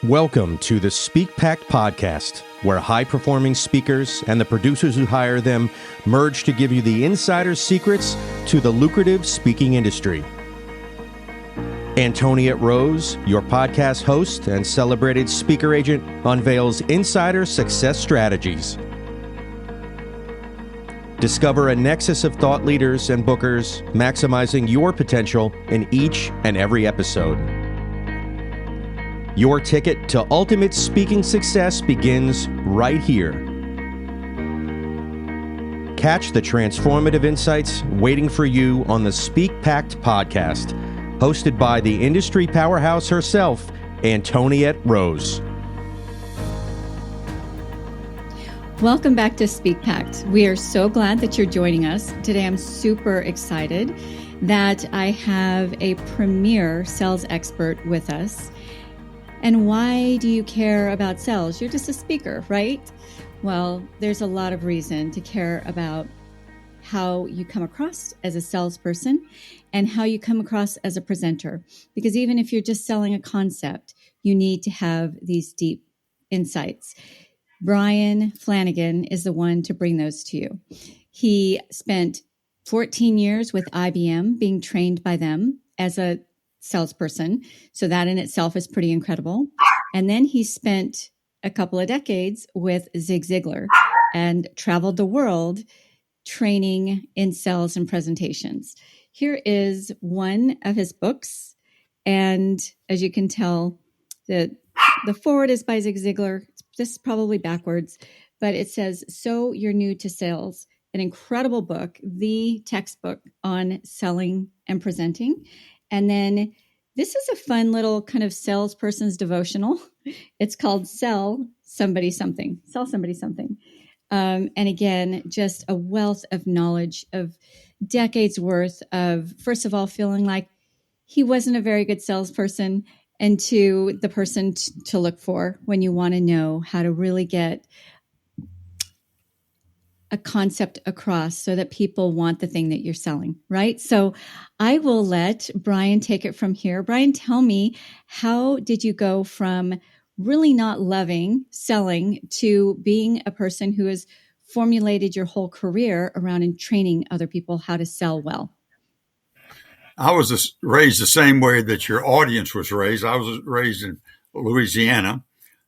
Welcome to the SpeakPact podcast, where high-performing speakers and the producers who hire them merge to give you the insider secrets to the lucrative speaking industry. Antoniette Rose, your podcast host and celebrated speaker agent, unveils insider success strategies. Discover a nexus of thought leaders and bookers, maximizing your potential in each and every episode. Your ticket to ultimate speaking success begins right here. Catch the transformative insights waiting for you on the SpeakPact podcast, hosted by the industry powerhouse herself, Antoniette Rose. Welcome back to SpeakPact. We are so glad that you're joining us. Today I'm super excited that I have a premier sales expert with us. And why do you care about sales? You're just a speaker, right? Well, there's a lot of reason to care about how you come across as a salesperson and how you come across as a presenter. Because even if you're just selling a concept, you need to have these deep insights. Bryan Flanagan is the one to bring those to you. He spent 14 years with IBM being trained by them as a salesperson. So that in itself is pretty incredible. And then he spent a couple of decades with Zig Ziglar and traveled the world training in sales and presentations. Here is one of his books. And as you can tell, the forward is by Zig Ziglar. This is probably backwards, but it says, "So You're New to Sales," an incredible book, the textbook on selling and presenting. And then this is a fun little kind of salesperson's devotional. It's called Sell Somebody Something. Sell Somebody Something. And again, just a wealth of knowledge of decades worth of, first of all, feeling like he wasn't a very good salesperson, and to the person to look for when you want to know how to really get a concept across so that people want the thing that you're selling, right? So I will let Bryan take it from here. Bryan, tell me, how did you go from really not loving selling to being a person who has formulated your whole career around and training other people how to sell well? I was raised the same way that your audience was raised. I was raised in Louisiana.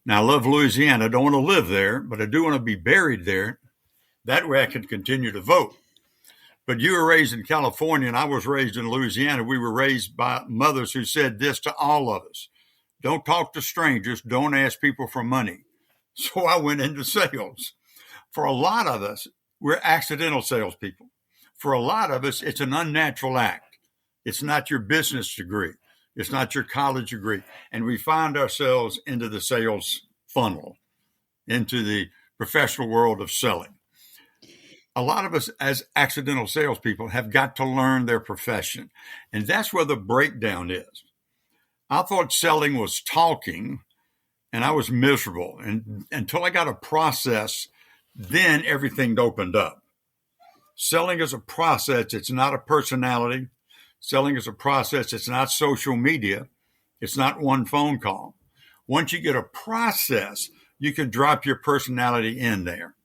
Now, I love Louisiana. I don't want to live there, but I do want to be buried there. That way I can continue to vote. But you were raised in California and I was raised in Louisiana. We were raised by mothers who said this to all of us: don't talk to strangers. Don't ask people for money. So I went into sales. For a lot of us, we're accidental salespeople. For a lot of us, it's an unnatural act. It's not your business degree. It's not your college degree. And we find ourselves into the sales funnel, into the professional world of selling. A lot of us as accidental salespeople have got to learn their profession. And that's where the breakdown is. I thought selling was talking, and I was miserable. And until I got a process, then everything opened up. Selling is a process. It's not a personality. Selling is a process. It's not social media. It's not one phone call. Once you get a process, you can drop your personality in there.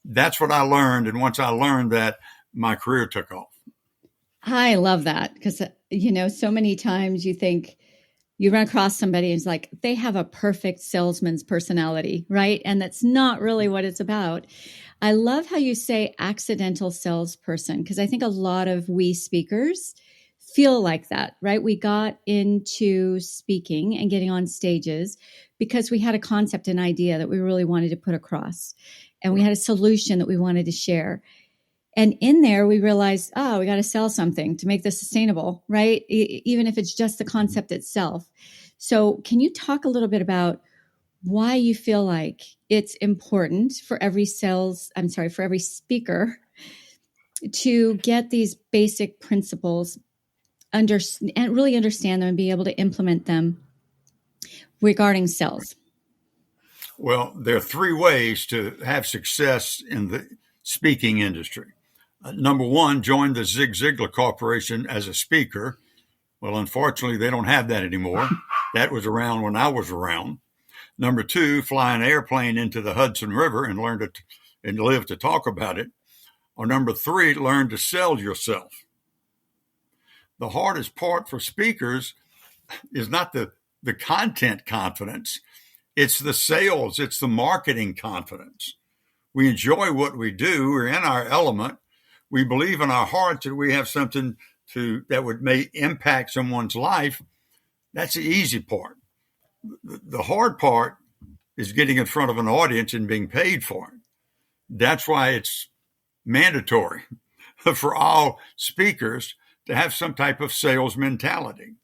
That's what I learned. And once I learned that, my career took off. I love that because, so many times you think you run across somebody and it's like they have a perfect salesman's personality, right? And that's not really what it's about. I love how you say accidental salesperson, because I think a lot of we speakers feel like that, right? We got into speaking and getting on stages because we had a concept, an idea that we really wanted to put across. And we had a solution that we wanted to share. And in there, we realized, we got to sell something to make this sustainable, right? Even if it's just the concept itself. So can you talk a little bit about why you feel like it's important for every speaker to get these basic principles and really understand them and be able to implement them regarding sales? Well, there are three ways to have success in the speaking industry. Number one, join the Zig Ziglar Corporation as a speaker. Well, unfortunately, they don't have that anymore. That was around when I was around. Number 2, fly an airplane into the Hudson River and learn to and live to talk about it. Or number 3, learn to sell yourself. The hardest part for speakers is not the content confidence. It's the sales. It's the marketing confidence. We enjoy what we do. We're in our element. We believe in our hearts that we have something that would impact someone's life. That's the easy part. The hard part is getting in front of an audience and being paid for it. That's why it's mandatory for all speakers to have some type of sales mentality.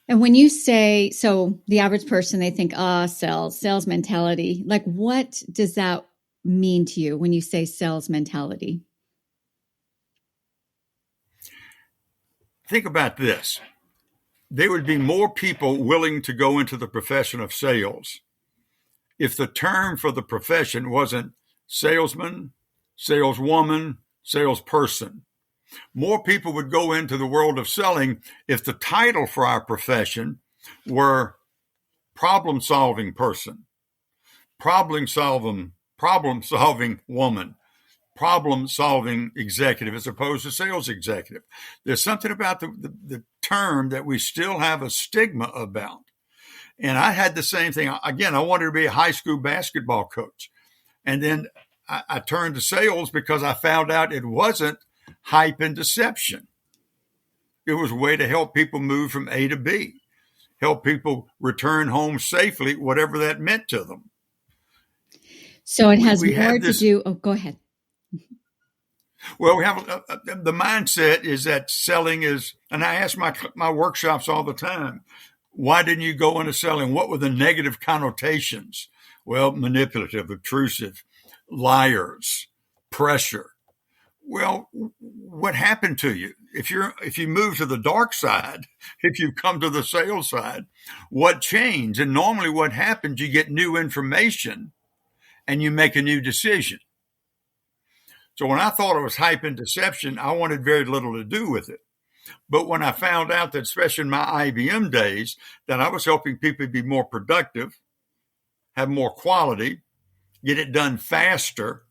And when you say, so the average person, they think, sales mentality. Like, what does that mean to you when you say sales mentality? Think about this. There would be more people willing to go into the profession of sales if the term for the profession wasn't salesman, saleswoman, salesperson. More people would go into the world of selling if the title for our profession were problem-solving person, problem-solving woman, problem-solving executive as opposed to sales executive. There's something about the term that we still have a stigma about. And I had the same thing. Again, I wanted to be a high school basketball coach. And then I turned to sales because I found out it wasn't hype and deception. It was a way to help people move from A to B, help people return home safely, whatever that meant to them. So it has more to do. Oh, go ahead. Well, we have the mindset is that selling is, and I ask my workshops all the time, why didn't you go into selling? What were the negative connotations? Well, manipulative, obtrusive, liars, pressure. Well, what happened to you? If you move to the dark side, if you come to the sales side, what changed? And normally what happens, you get new information and you make a new decision. So when I thought it was hype and deception, I wanted very little to do with it. But when I found out that, especially in my IBM days, that I was helping people be more productive, have more quality, get it done faster,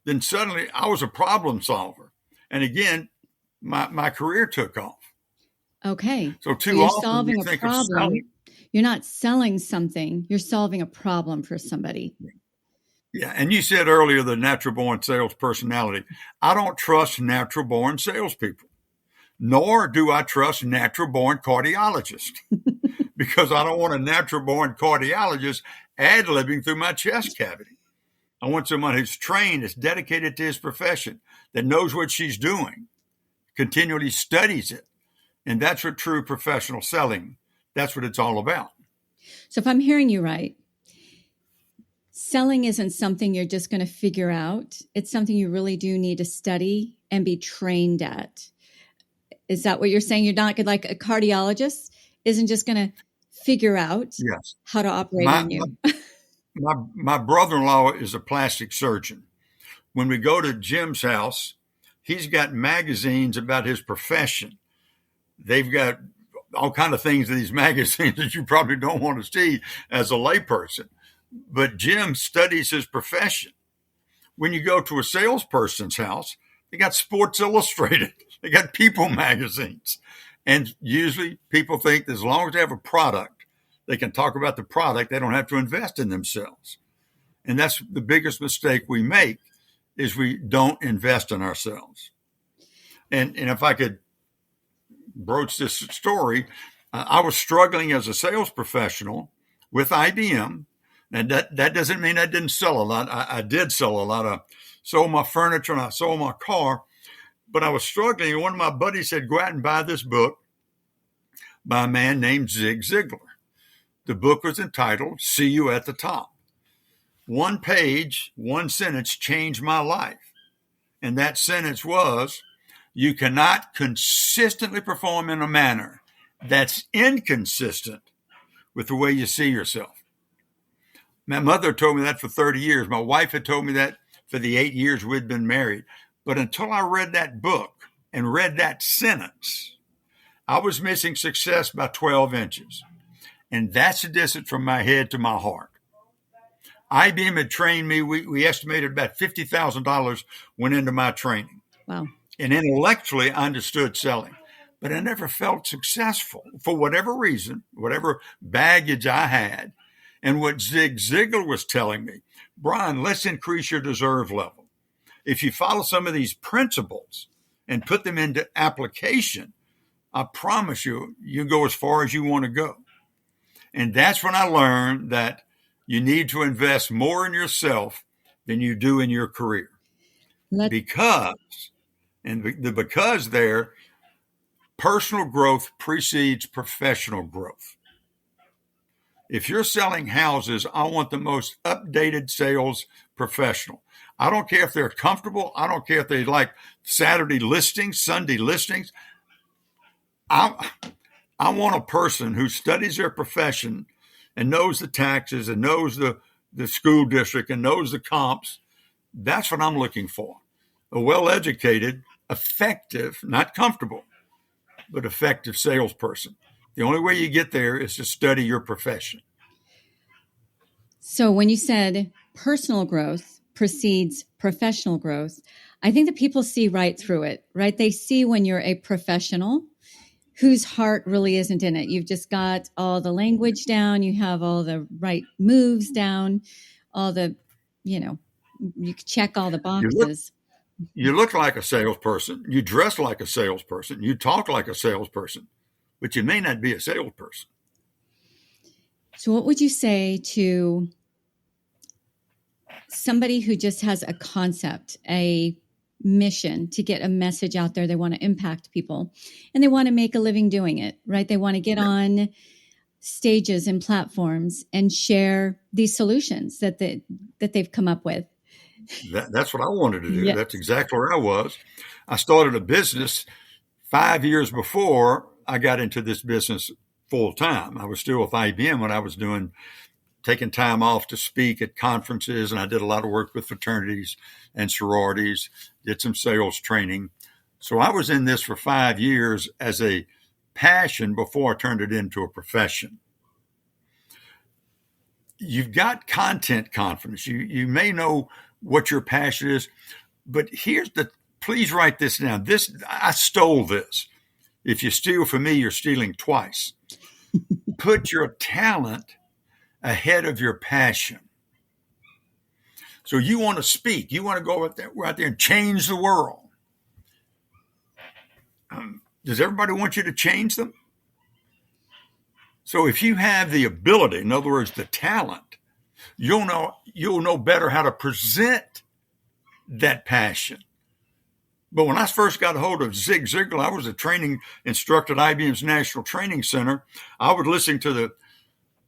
then suddenly I was a problem solver. And again, my career took off. Okay. So you're solving a problem. You're not selling something. You're solving a problem for somebody. Yeah. And you said earlier the natural born sales personality. I don't trust natural born salespeople, nor do I trust natural born cardiologists because I don't want a natural born cardiologist ad-libbing through my chest cavity. I want someone who's trained, is dedicated to his profession, that knows what she's doing, continually studies it. And that's what true professional selling, that's what it's all about. So if I'm hearing you right, selling isn't something you're just going to figure out. It's something you really do need to study and be trained at. Is that what you're saying? You're not like a cardiologist isn't just going to figure out how to operate on you. My brother-in-law is a plastic surgeon. When we go to Jim's house, he's got magazines about his profession. They've got all kinds of things in these magazines that you probably don't want to see as a layperson. But Jim studies his profession. When you go to a salesperson's house, they got Sports Illustrated. They got People magazines. And usually people think that as long as they have a product, they can talk about the product. They don't have to invest in themselves. And that's the biggest mistake we make is we don't invest in ourselves. And if I could broach this story, I was struggling as a sales professional with IBM. And that doesn't mean I didn't sell a lot. I did sell a lot. I sold my furniture and I sold my car. But I was struggling. And one of my buddies said, go out and buy this book by a man named Zig Ziglar. The book was entitled, See You at the Top. One page, one sentence changed my life. And that sentence was, you cannot consistently perform in a manner that's inconsistent with the way you see yourself. My mother told me that for 30 years. My wife had told me that for the 8 years we'd been married. But until I read that book and read that sentence, I was missing success by 12 inches. And that's the distance from my head to my heart. IBM had trained me. We estimated about $50,000 went into my training. Wow. And intellectually, I understood selling. But I never felt successful for whatever reason, whatever baggage I had. And what Zig Ziglar was telling me, Bryan, let's increase your deserve level. If you follow some of these principles and put them into application, I promise you, you go as far as you want to go. And that's when I learned that you need to invest more in yourself than you do in your career. Because there, personal growth precedes professional growth. If you're selling houses, I want the most updated sales professional. I don't care if they're comfortable. I don't care if they like Saturday listings, Sunday listings. I want a person who studies their profession and knows the taxes and knows the school district and knows the comps. That's what I'm looking for. A well-educated, effective, not comfortable, but effective salesperson. The only way you get there is to study your profession. So when you said personal growth precedes professional growth, I think that people see right through it, right? They see when you're a professional whose heart really isn't in it. You've just got all the language down. You have all the right moves down, all the, you check all the boxes. You look like a salesperson. You dress like a salesperson. You talk like a salesperson, but you may not be a salesperson. So what would you say to somebody who just has a concept, a mission to get a message out there? They want to impact people and they want to make a living doing it, right? They want to get on stages and platforms and share these solutions that they've come up with. That's what I wanted to do. Yes. That's exactly where I was. I started a business 5 years before I got into this business full time. I was still with IBM when I was taking time off to speak at conferences, and I did a lot of work with fraternities and sororities, did some sales training. So I was in this for 5 years as a passion before I turned it into a profession. You've got content confidence. You may know what your passion is, but please write this down. I stole this. If you steal from me, you're stealing twice. Put your talent ahead of your passion. So you want to speak. You want to go out there and change the world. Does everybody want you to change them? So if you have the ability, in other words, the talent, you'll know better how to present that passion. But when I first got a hold of Zig Ziglar, I was a training instructor at IBM's National Training Center. I was listening to the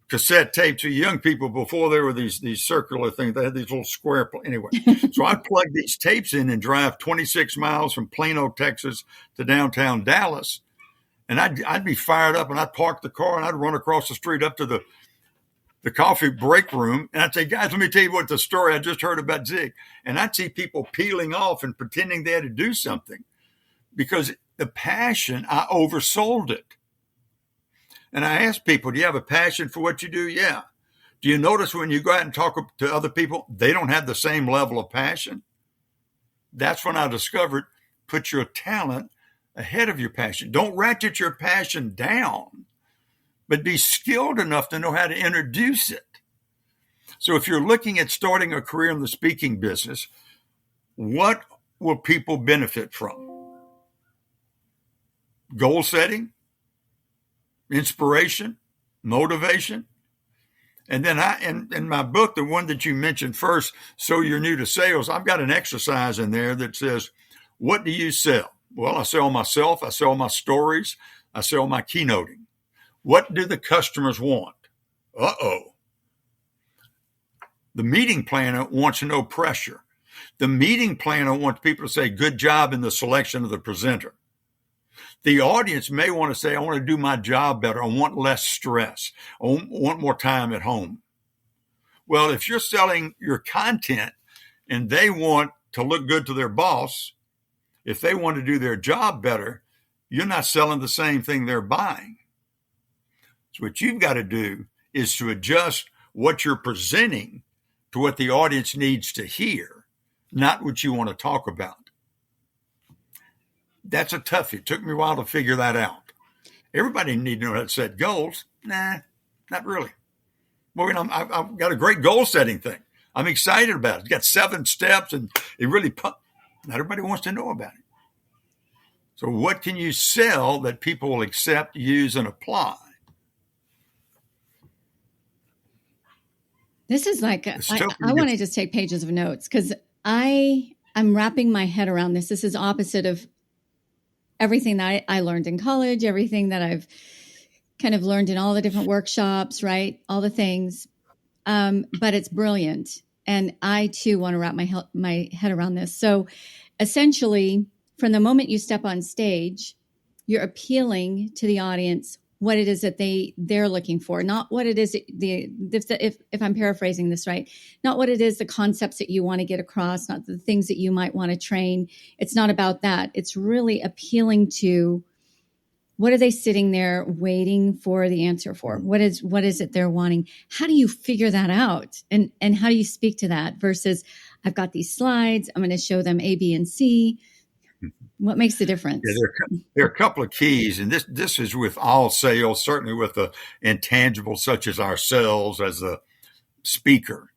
cassette tape to young people before there were these circular things. They had these little square. Anyway, so I'd plug these tapes in and drive 26 miles from Plano, Texas to downtown Dallas. And I'd be fired up and I'd park the car and I'd run across the street up to the coffee break room. And I'd say, guys, let me tell you what the story I just heard about Zig. And I'd see people peeling off and pretending they had to do something because the passion, I oversold it. And I asked people, do you have a passion for what you do? Yeah. Do you notice when you go out and talk to other people, they don't have the same level of passion? That's when I discovered put your talent ahead of your passion. Don't ratchet your passion down, but be skilled enough to know how to introduce it. So if you're looking at starting a career in the speaking business, what will people benefit from? Goal setting, inspiration, motivation. And then in my book, the one that you mentioned first, So You're New to Sales, I've got an exercise in there that says, what do you sell? Well, I sell myself. I sell my stories. I sell my keynoting. What do the customers want? Uh-oh. The meeting planner wants no pressure. The meeting planner wants people to say, good job in the selection of the presenter. The audience may want to say, I want to do my job better. I want less stress. I want more time at home. Well, if you're selling your content and they want to look good to their boss, if they want to do their job better, you're not selling the same thing they're buying. So what you've got to do is to adjust what you're presenting to what the audience needs to hear, not what you want to talk about. That's a toughie. It took me a while to figure that out. Everybody needs to know how to set goals. Nah, not really. Well, I've got a great goal setting thing. I'm excited about it. It's got 7 steps, and it really not everybody wants to know about it. So what can you sell that people will accept, use, and apply? This is like, I want to just take pages of notes because I'm wrapping my head around this. This is opposite of everything that I learned in college, everything that I've kind of learned in all the different workshops, right? All the things. But it's brilliant. And I too want to wrap my head around this. So essentially, from the moment you step on stage, you're appealing to the audience what it is that they're looking for, not what it is if I'm paraphrasing this right, not what it is, the concepts that you want to get across, not the things that you might want to train. It's not about that. It's really appealing to what are they sitting there waiting for the answer for? What is it they're wanting? How do you figure that out? And how do you speak to that versus I've got these slides, I'm going to show them A, B, and C. What makes the difference? Yeah, there are a couple of keys, and this is with all sales, certainly with the intangibles such as ourselves as a speaker.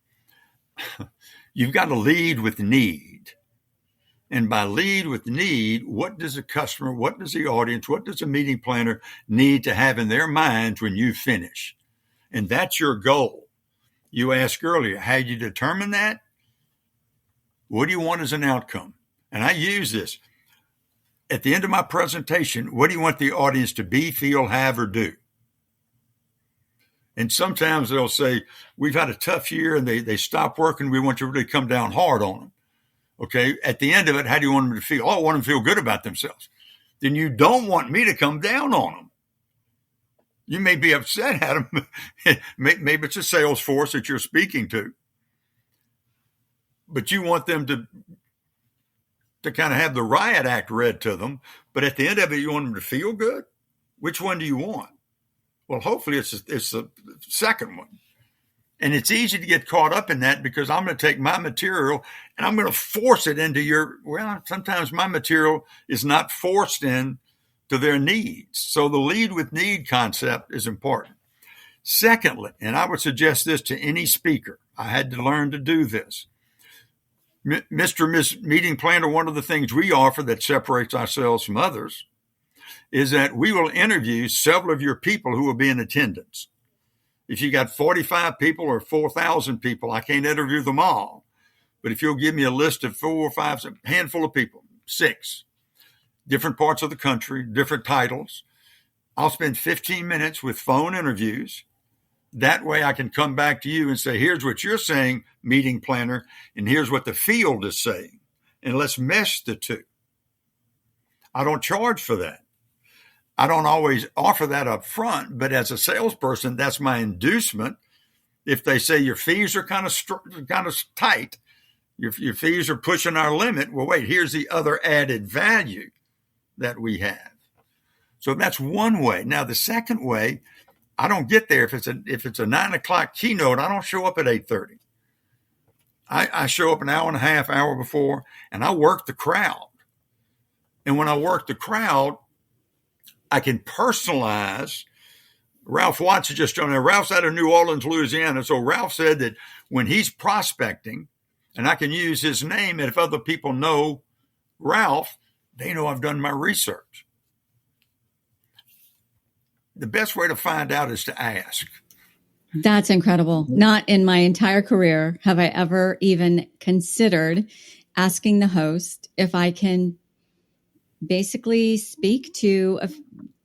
You've got to lead with need. And by lead with need, what does the customer, what does the audience, what does the meeting planner need to have in their minds when you finish? And that's your goal. You asked earlier, how do you determine that? What do you want as an outcome? And I use this. At the end of my presentation, what do you want the audience to be, feel, have, or do? And sometimes they'll say, we've had a tough year and they stop working. We want you to really come down hard on them. Okay. At the end of it, how do you want them to feel? Oh, I want them to feel good about themselves. Then you don't want me to come down on them. You may be upset at them. Maybe it's a sales force that you're speaking to, but you want them to kind of have the riot act read to them. But at the end of it, you want them to feel good. Which one do you want? Well, hopefully it's the second one. And it's easy to get caught up in that because I'm going to take my material and I'm going to force it into sometimes my material is not forced in to their needs. So the lead with need concept is important. Secondly, and I would suggest this to any speaker, I had to learn to do this. Mr. and Miss Meeting Planner, one of the things we offer that separates ourselves from others is that we will interview several of your people who will be in attendance. If you got 45 people or 4,000 people, I can't interview them all. But if you'll give me a list of 4 or 5, a handful of people, 6, different parts of the country, different titles, I'll spend 15 minutes with phone interviews. That way I can come back to you and say, here's what you're saying, meeting planner, and here's what the field is saying. And let's mesh the two. I don't charge for that. I don't always offer that up front, but as a salesperson, that's my inducement. If they say your fees are kind of tight, your fees are pushing our limit, well, wait, here's the other added value that we have. So that's one way. Now, the second way, I don't get there. If it's a 9:00 keynote, I don't show up at 8:30. I show up an hour and a half, hour before, and I work the crowd. And when I work the crowd, I can personalize. Ralph Watts is just on there. Ralph's out of New Orleans, Louisiana. So Ralph said that when he's prospecting, and I can use his name, and if other people know Ralph, they know I've done my research. The best way to find out is to ask. That's incredible. Not in my entire career have I ever even considered asking the host if I can basically speak to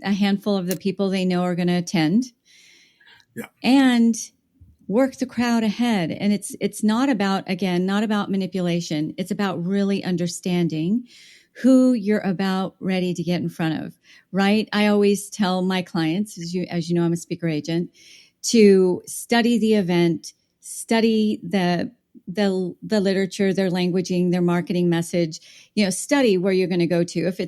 a handful of the people they know are going to attend, and work the crowd ahead. And it's not about manipulation. It's about really understanding who you're about ready to get in front of, right? I always tell my clients, as you know, I'm a speaker agent, to study the event, study the literature, their languaging, their marketing message, study where you're going to go to. If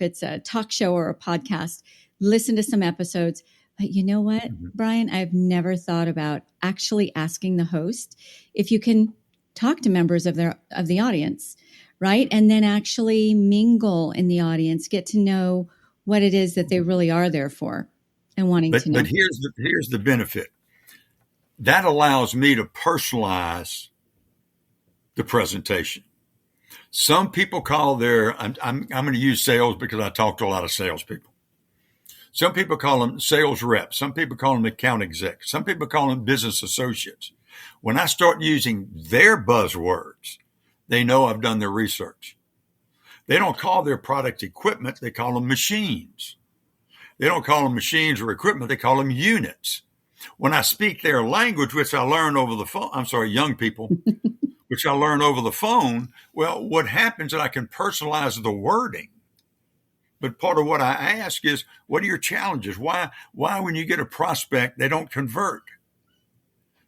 it's a talk show or a podcast, listen to some episodes, But you know what, Mhm. Bryan? I've never thought about actually asking the host if you can talk to members of the audience, right? And then actually mingle in the audience, get to know what it is that they really are there for and wanting to But know. here's the benefit. That allows me to personalize the presentation. Some people call I'm going to use sales because I talk to a lot of salespeople. Some people call them sales reps. Some people call them account execs. Some people call them business associates. When I start using their buzzwords, they know I've done their research. They don't call their product equipment. They call them machines. They don't call them machines or equipment. They call them units. When I speak their language, which I learn over the phone, I'm sorry, young people, which I learn over the phone, well, what happens is I can personalize the wording. But part of what I ask is, what are your challenges? Why when you get a prospect, they don't convert?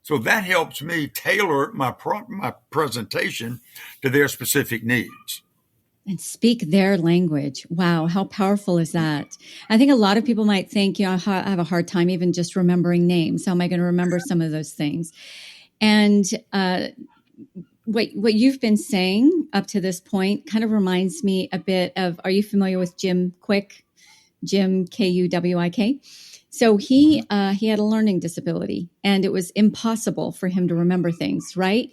So that helps me tailor my presentation to their specific needs. And speak their language. Wow, how powerful is that? I think a lot of people might think, I have a hard time even just remembering names. How am I going to remember some of those things? And what you've been saying up to this point kind of reminds me a bit of, are you familiar with Jim Quick? Jim, Kuwik. So he had a learning disability, and it was impossible for him to remember things, right?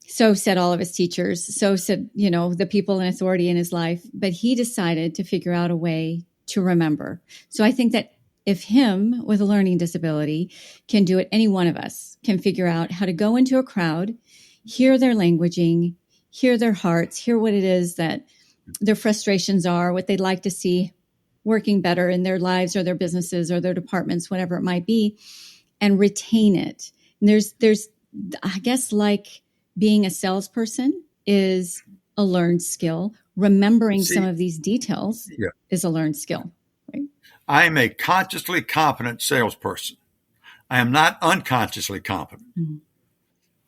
So said all of his teachers. So said, the people in authority in his life. But he decided to figure out a way to remember. So I think that if him with a learning disability can do it, any one of us can figure out how to go into a crowd, hear their languaging, hear their hearts, hear what it is that their frustrations are, what they'd like to see working better in their lives or their businesses or their departments, whatever it might be, and retain it. And there's, I guess, like being a salesperson is a learned skill. Remembering some of these details is a learned skill, right? I am a consciously competent salesperson. I am not unconsciously competent. Mm-hmm.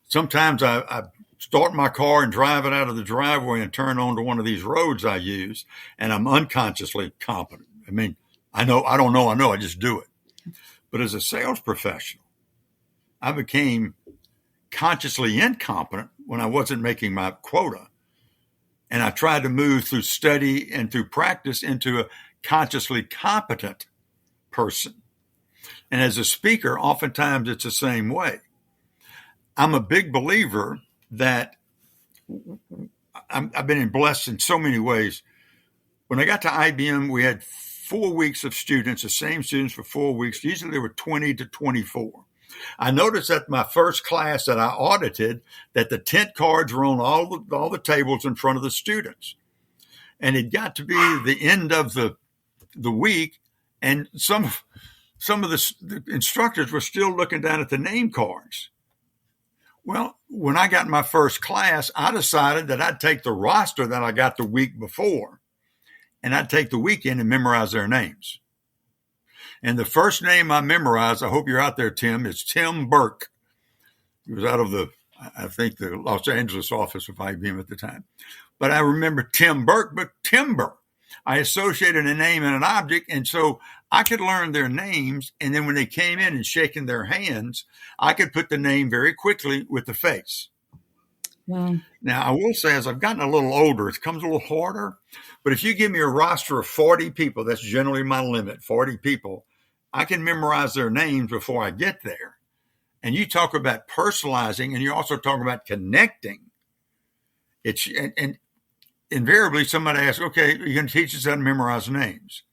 Sometimes I start my car and drive it out of the driveway and turn onto one of these roads I use, and I'm unconsciously competent. I mean, I know, I just do it. But as a sales professional, I became consciously incompetent when I wasn't making my quota. And I tried to move through study and through practice into a consciously competent person. And as a speaker, oftentimes it's the same way. I'm a big believer that I've been blessed in so many ways. When I got to IBM, we had 4 weeks of students, the same students for 4 weeks. Usually there were 20 to 24. I noticed at my first class that I audited that the tent cards were on all the tables in front of the students. And it got to be the end of the week, and some of the instructors were still looking down at the name cards. Well, when I got my first class, I decided that I'd take the roster that I got the week before, and I'd take the weekend and memorize their names. And the first name I memorized, I hope you're out there, Tim, is Tim Burke. He was out of the Los Angeles office of IBM at the time. But I remember Tim Burke, but timber. I associated a name and an object, and so I could learn their names, and then when they came in and shaking their hands, I could put the name very quickly with the face. Wow. Now, I will say, as I've gotten a little older, it comes a little harder, but if you give me a roster of 40 people, that's generally my limit, 40 people, I can memorize their names before I get there. And you talk about personalizing, and you also talk about connecting. And invariably somebody asks, okay, you're going to teach us how to memorize names.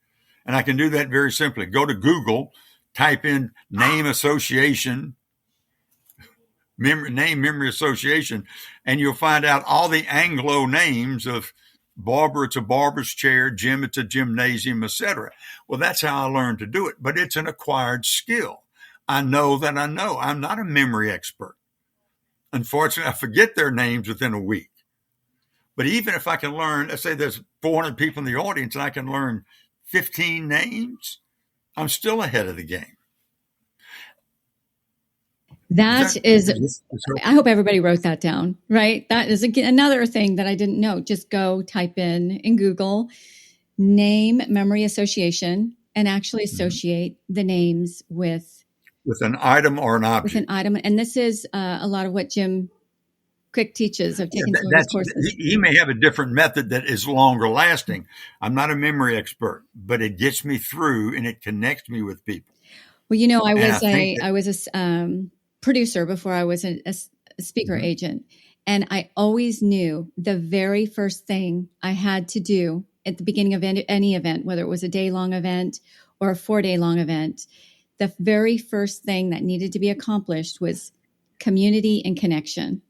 And I can do that very simply. Go to Google, type in name association, name memory association, and you'll find out all the Anglo names of Barbara, it's a barber's chair, gym, it's a gymnasium, etc. Well, that's how I learned to do it, but it's an acquired skill. I know that I know. I'm not a memory expert. Unfortunately, I forget their names within a week. But even if I can learn, let's say there's 400 people in the audience and I can learn 15 names, I'm still ahead of the game. That is, I hope everybody wrote that down, right? That is another thing that I didn't know. Just go type in Google, name memory association, and actually associate the names with an item or an object. With an item. And this is a lot of what Jim Quick teaches. I've taken some of his courses. He may have a different method that is longer lasting. I'm not a memory expert, but it gets me through and it connects me with people. Well, I was a producer before I was a speaker agent. And I always knew the very first thing I had to do at the beginning of any event, whether it was a day-long event or a 4-day-long event, the very first thing that needed to be accomplished was community and connection.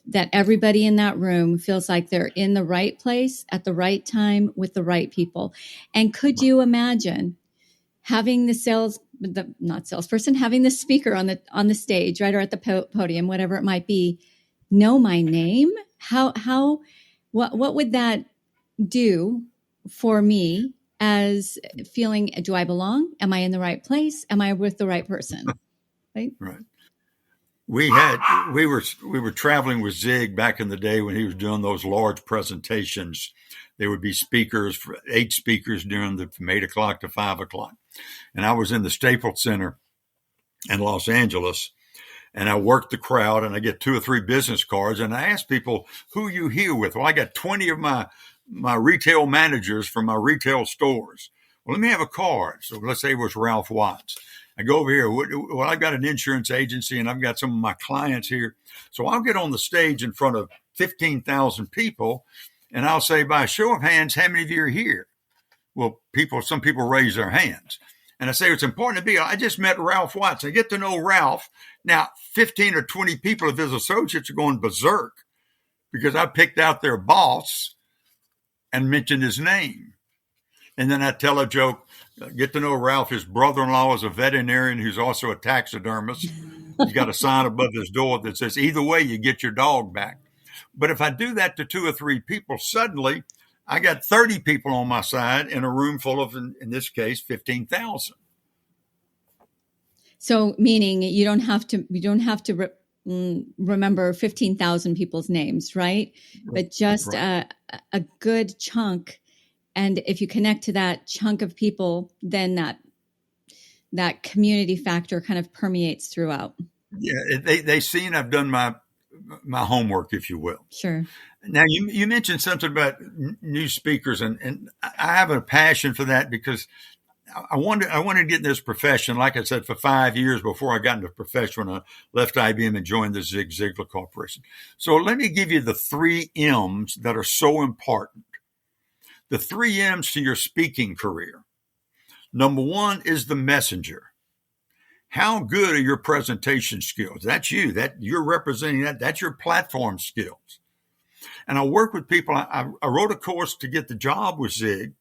That everybody in that room feels like they're in the right place at the right time with the right people. And could you imagine having not salesperson, having the speaker on the stage, right, or at the podium, whatever it might be, know my name? What would that do for me as feeling, do I belong? Am I in the right place? Am I with the right person? Right. Right. We were traveling with Zig back in the day when he was doing those large presentations. There would be speakers, 8 speakers from 8 o'clock to 5 o'clock. And I was in the Staples Center in Los Angeles, and I worked the crowd, and I get 2 or 3 business cards, and I asked people, who are you here with? Well, I got 20 of my retail managers from my retail stores. Well, let me have a card. So let's say it was Ralph Watts. I go over here. Well, I've got an insurance agency and I've got some of my clients here. So I'll get on the stage in front of 15,000 people and I'll say, by a show of hands, how many of you are here? Well, some people raise their hands. And I say, it's important to be. I just met Ralph Watts. I get to know Ralph. Now, 15 or 20 people of his associates are going berserk because I picked out their boss and mentioned his name. And then I tell a joke, get to know Ralph. His brother-in-law is a veterinarian who's also a taxidermist. He's got a sign above his door that says, either way, you get your dog back. But if I do that to 2 or 3 people, suddenly I got 30 people on my side in a room full of, in this case, 15,000. So meaning you don't have to remember 15,000 people's names, right? But just a good chunk. And if you connect to that chunk of people, then that community factor kind of permeates throughout. Yeah, they seen I've done my homework, if you will. Sure. Now, you mentioned something about new speakers, and I have a passion for that because I wanted to get in this profession, like I said, for 5 years before I got into the profession when I left IBM and joined the Zig Ziglar Corporation. So let me give you the 3 M's that are so important. The 3 M's to your speaking career. Number 1 is the messenger. How good are your presentation skills? That's you. That you're representing that. That's your platform skills. And I work with people. I wrote a course to get the job with Zig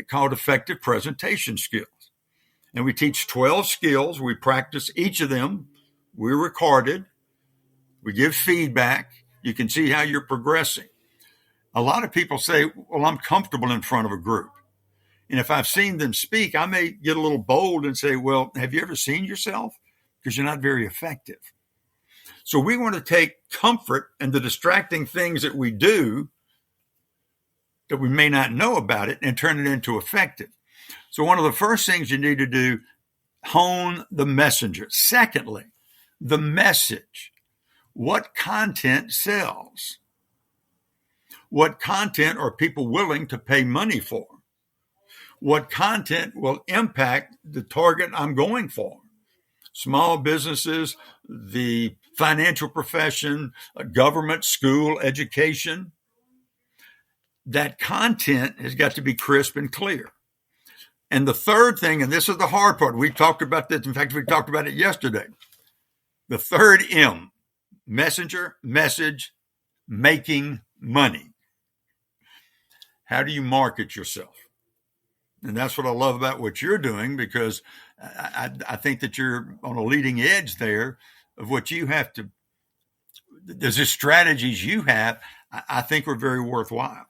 called Effective Presentation Skills. And we teach 12 skills. We practice each of them. We're recorded. We give feedback. You can see how you're progressing. A lot of people say, well, I'm comfortable in front of a group. And if I've seen them speak, I may get a little bold and say, well, have you ever seen yourself? Because you're not very effective. So we want to take comfort in the distracting things that we do that we may not know about it and turn it into effective. So one of the first things you need to do, hone the messenger. Secondly, the message. What content sells? What content are people willing to pay money for? What content will impact the target I'm going for? Small businesses, the financial profession, government, school, education. That content has got to be crisp and clear. And the third thing, and this is the hard part, we talked about this. In fact, we talked about it yesterday. The third M, messenger, message, making money. How do you market yourself? And that's what I love about what you're doing, because I think that you're on a leading edge there of what you have to, the strategies you have, I think are very worthwhile.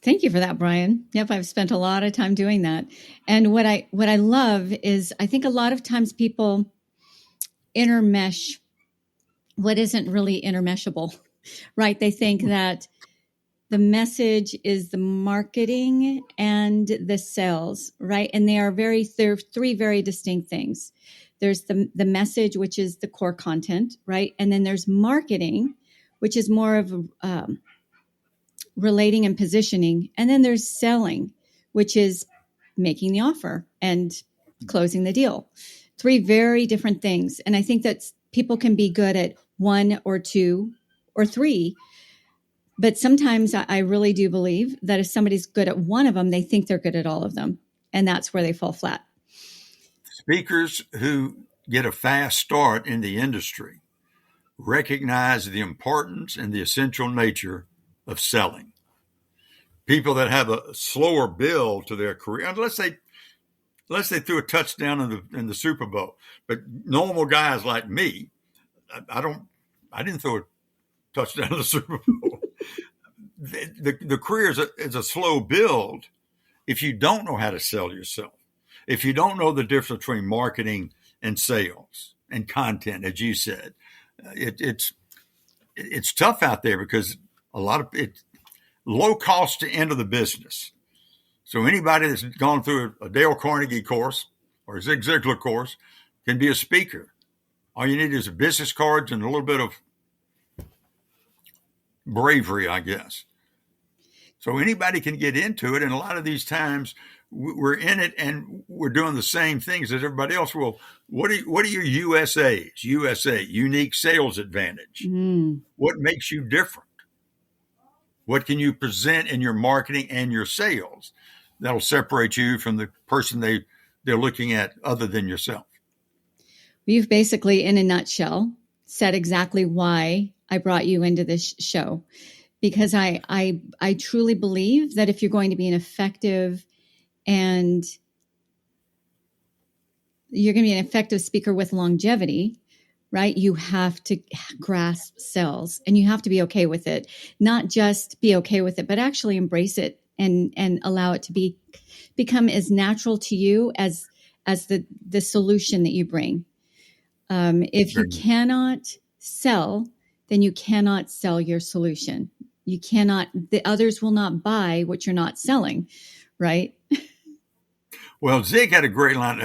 Thank you for that, Bryan. Yep, I've spent a lot of time doing that. And what I love is I think a lot of times people intermesh what isn't really intermeshable, right? They think that the message is the marketing and the sales, right? And they're three very distinct things. There's the message, which is the core content, right? And then there's marketing, which is more of relating and positioning. And then there's selling, which is making the offer and closing the deal. Three very different things. And I think that people can be good at one or two or three. But sometimes I really do believe that if somebody's good at one of them, they think they're good at all of them. And that's where they fall flat. Speakers who get a fast start in the industry recognize the importance and the essential nature of selling. People that have a slower build to their career, unless they threw a touchdown in the Super Bowl, but normal guys like me, I didn't throw a touchdown in the Super Bowl. The career is a slow build if you don't know how to sell yourself, if you don't know the difference between marketing and sales and content, as you said. It's tough out there because a lot of it's low cost to enter the business. So anybody that's gone through a Dale Carnegie course or a Zig Ziglar course can be a speaker. All you need is a business cards and a little bit of bravery, I guess. So anybody can get into it. And a lot of these times we're in it and we're doing the same things as everybody else. Well, what are your USAs? USA, unique sales advantage. What makes you different? What can you present in your marketing and your sales that'll separate you from the person they're looking at other than yourself? You've basically, in a nutshell, said exactly why I brought you into this show. Because I truly believe that if you're going to be an effective and you're going to be an effective speaker with longevity, right? You have to grasp sales and you have to be okay with it. Not just be okay with it, but actually embrace it and allow it to become as natural to you as the solution that you bring. If you cannot sell, then you cannot sell your solution. You cannot, the others will not buy what you're not selling, right? Well, Zig had a great line.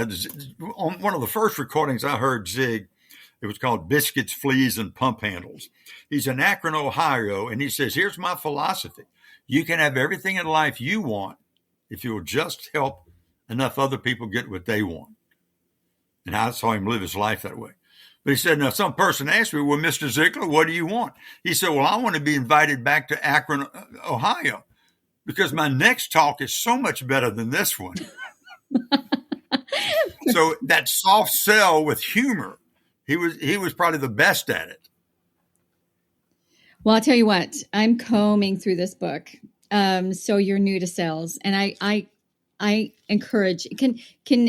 On one of the first recordings I heard Zig, it was called Biscuits, Fleas, and Pump Handles. He's in Akron, Ohio, and he says, here's my philosophy. You can have everything in life you want if you'll just help enough other people get what they want. And I saw him live his life that way. But he said, now some person asked me, well, Mr. Ziglar, what do you want? He said, well, I want to be invited back to Akron, Ohio, because my next talk is so much better than this one. So that soft sell with humor, he was probably the best at it. Well, I'll tell you what, I'm combing through this book. So you're new to sales, and I encourage, can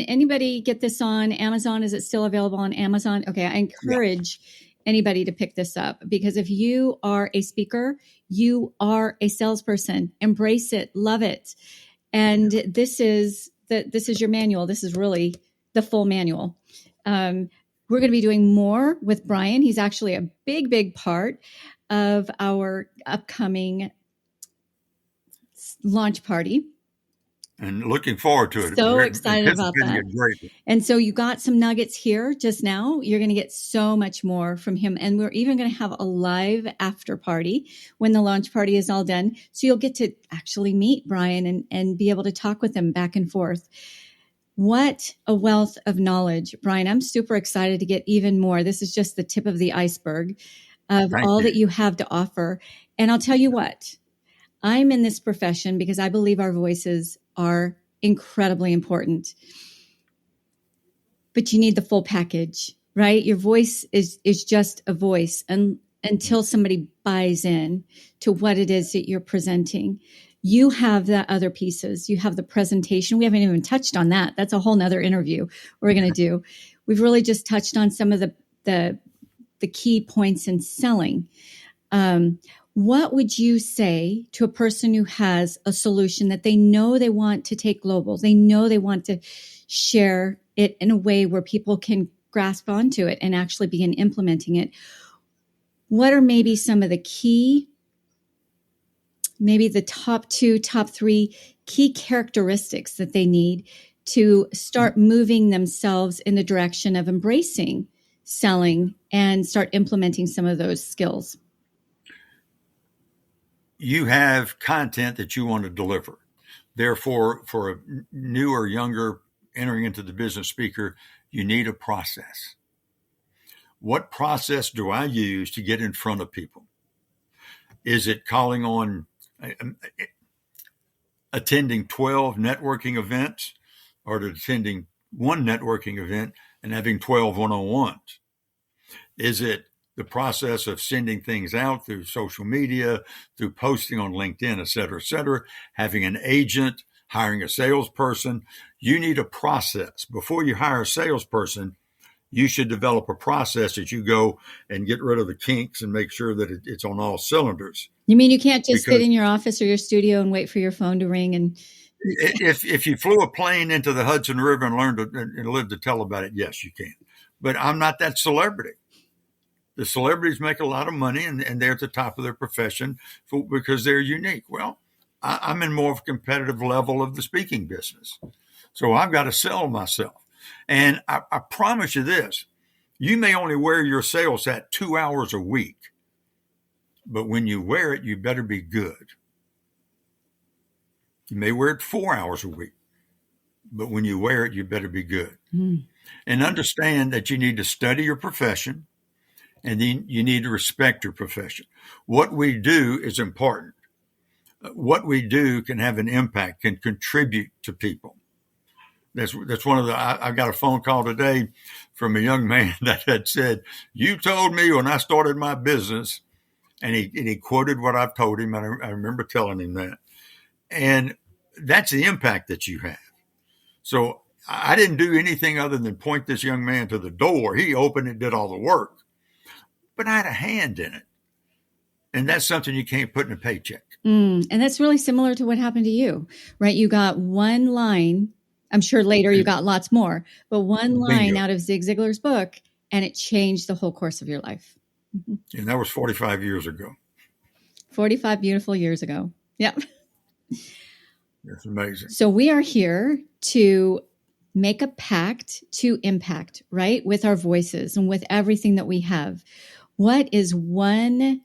anybody get this on Amazon? Is it still available on Amazon? Okay. I encourage anybody to pick this up, because if you are a speaker, you are a salesperson. Embrace it, love it. And this is your manual. This is really the full manual. We're going to be doing more with Bryan. He's actually a big part of our upcoming launch party. And looking forward to it. So excited about that. And so you got some nuggets here just now. You're going to get so much more from him. And we're even going to have a live after party when the launch party is all done. So you'll get to actually meet Bryan and be able to talk with him back and forth. What a wealth of knowledge, Bryan. I'm super excited to get even more. This is just the tip of the iceberg of all that you have to offer. And I'll tell you what, I'm in this profession because I believe our voices are incredibly important. But you need the full package, right? Your voice is just a voice, and until somebody buys in to what it is that you're presenting. You have the other pieces. You have the presentation. We haven't even touched on that. That's a whole nother interview we're going to do. We've really just touched on some of the key points in selling. What would you say to a person who has a solution that they know they want to take global? They know they want to share it in a way where people can grasp onto it and actually begin implementing it. What are maybe some of the key maybe the top 2, top 3 key characteristics that they need to start moving themselves in the direction of embracing selling and start implementing some of those skills? You have content that you want to deliver. Therefore, for a new or younger entering into the business speaker, you need a process. What process do I use to get in front of people? Is it calling on, attending 12 networking events, or attending one networking event and having 12 one-on-ones? Is it the process of sending things out through social media, through posting on LinkedIn, et cetera, having an agent, hiring a salesperson? You need a process. Before you hire a salesperson, you should develop a process that you go and get rid of the kinks and make sure that it's on all cylinders. You mean you can't just sit in your office or your studio and wait for your phone to ring? And if you flew a plane into the Hudson River and learned to and lived to tell about it, yes, you can. But I'm not that celebrity. The celebrities make a lot of money, and they're at the top of their profession because they're unique. Well, I'm in more of a competitive level of the speaking business. So I've got to sell myself. And I promise you this, you may only wear your sales hat 2 hours a week, but when you wear it, you better be good. You may wear it 4 hours a week, but when you wear it, you better be good. And understand that you need to study your profession, and then you need to respect your profession. What we do is important. What we do can have an impact, can contribute to people. That's one of the, I got a phone call today from a young man that had said, "You told me when I started my business," and he quoted what I've told him. And I remember telling him that. And that's the impact that you have. So I didn't do anything other than point this young man to the door. He opened it, did all the work, but I had a hand in it. And that's something you can't put in a paycheck. And that's really similar to what happened to you, right? You got one line. I'm sure later you got lots more, but one line Bingo. out of Zig Ziglar's book, and it changed the whole course of your life. And that was 45 years ago. 45 beautiful years ago. Yep. That's amazing. So we are here to make a pact to impact, right? With our voices and with everything that we have. What is one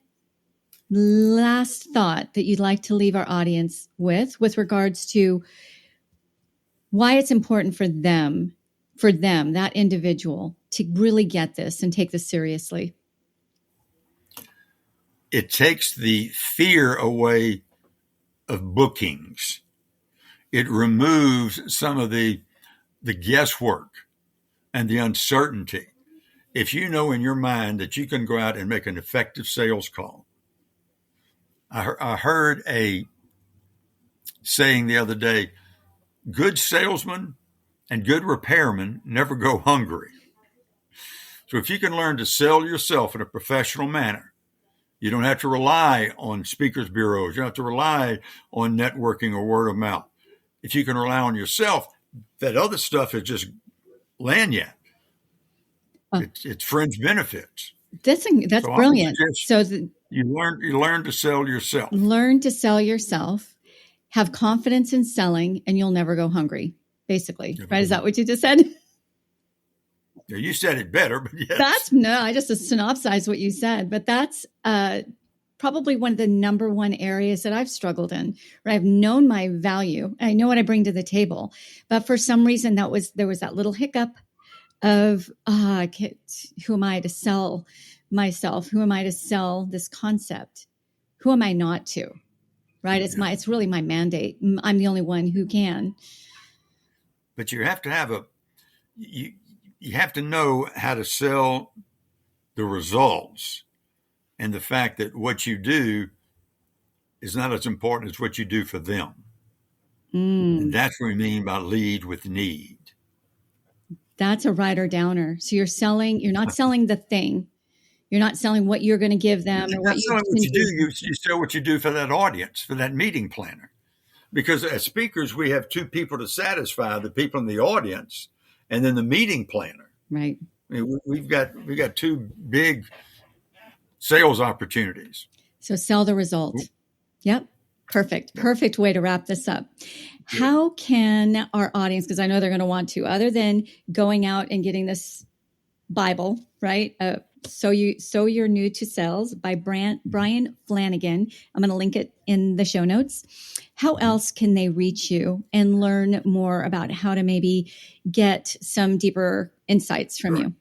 last thought that you'd like to leave our audience with regards to why it's important for them, that individual, to really get this and take this seriously? It takes the fear away of bookings. It removes some of the guesswork and the uncertainty. If you know in your mind that you can go out and make an effective sales call. I heard a saying the other day, good salesmen and good repairmen never go hungry. So if you can learn to sell yourself in a professional manner, you don't have to rely on speakers bureaus. You don't have to rely on networking or word of mouth. If you can rely on yourself, that other stuff is just lanyard. It's fringe benefits. That's so brilliant. So you learn to sell yourself. Learn to sell yourself. Have confidence in selling, and you'll never go hungry. Basically, right? Is that what you just said? Yeah, you said it better, but yes. I just synopsized what you said. But that's probably one of the number one areas that I've struggled in. Where I've known my value. I know what I bring to the table, but for some reason there was that little hiccup of who am I to sell myself? Who am I to sell this concept? Who am I not to? Right? It's really my mandate. I'm the only one who can. But you have to have you have to know how to sell the results, and the fact that what you do is not as important as what you do for them. And that's what we mean by lead with need. That's a writer downer. So you're not selling the thing. You're not selling what you're going to give them. Or what you do. You sell what you do for that audience, for that meeting planner. Because as speakers, we have two people to satisfy, the people in the audience and then the meeting planner. Right. I mean, we've got two big sales opportunities. So sell the result. Yep. Perfect way to wrap this up. How can our audience, because I know they're going to want to, other than going out and getting this Bible, right? So You're New to Sales by Bryan Flanagan. I'm going to link it in the show notes. How else can they reach you and learn more about how to maybe get some deeper insights from you?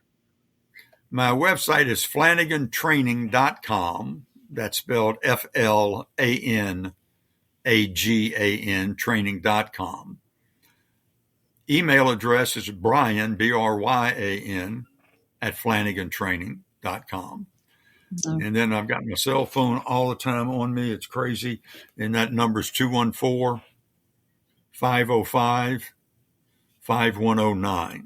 My website is flanagantraining.com. That's spelled FLANAGAN, training.com. Email address is Bryan, BRYAN, at flanagantraining.com. Oh. And then I've got my cell phone all the time on me. It's crazy. And that number is 214-505-5109.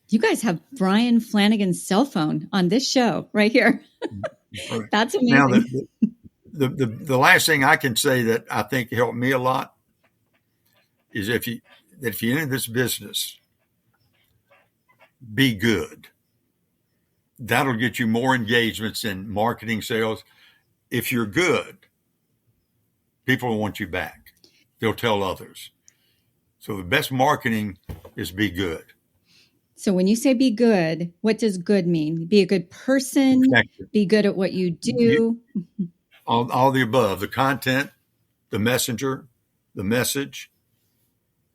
You guys have Bryan Flanagan's cell phone on this show right here. That's amazing. Now, the last thing I can say that I think helped me a lot is if you enter this business, be good. That'll get you more engagements in marketing, sales. If you're good, people will want you back. They'll tell others. So the best marketing is be good. So when you say be good, what does good mean? Be a good person, be good at what you do. All the above, the content, the messenger, the message,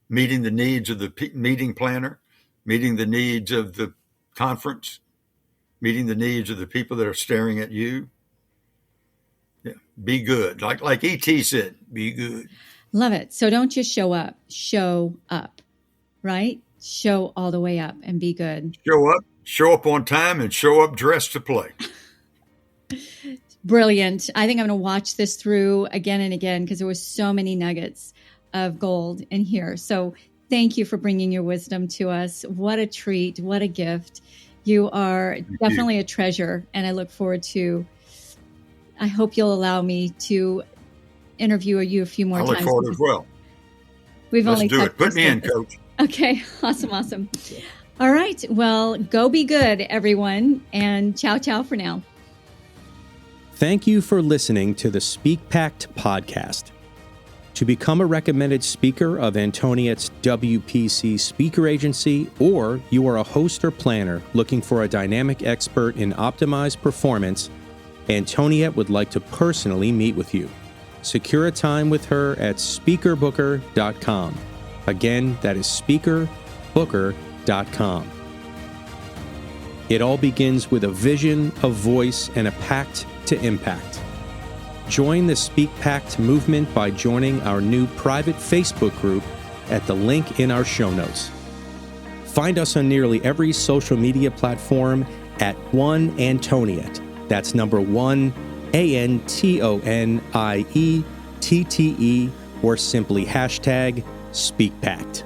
meeting the needs of the meeting planner, meeting the needs of the conference, meeting the needs of the people that are staring at you. Yeah, be good. Like E.T. said, be good. Love it. So don't just show up, right? Show all the way up and be good. Show up on time, and show up dressed to play. Brilliant. I think I'm going to watch this through again and again because there was so many nuggets of gold in here. So thank you for bringing your wisdom to us. What a treat. What a gift. You are definitely a treasure. And I look forward to, I hope you'll allow me to interview you a few more times. I look forward as well. Let's do it. Put me in, Coach. Okay. Awesome. All right. Well, go be good, everyone. And ciao for now. Thank you for listening to the SpeakPact podcast. To become a recommended speaker of Antoniette's WPC speaker agency, or you are a host or planner looking for a dynamic expert in optimized performance, Antoniette would like to personally meet with you. Secure a time with her at speakerbooker.com. Again, that is speakerbooker.com. It all begins with a vision, a voice, and a pact to impact. Join the SpeakPact movement by joining our new private Facebook group at the link in our show notes. Find us on nearly every social media platform at One Antoniette. That's number 1, ANTONIETTE, or simply hashtag SpeakPact.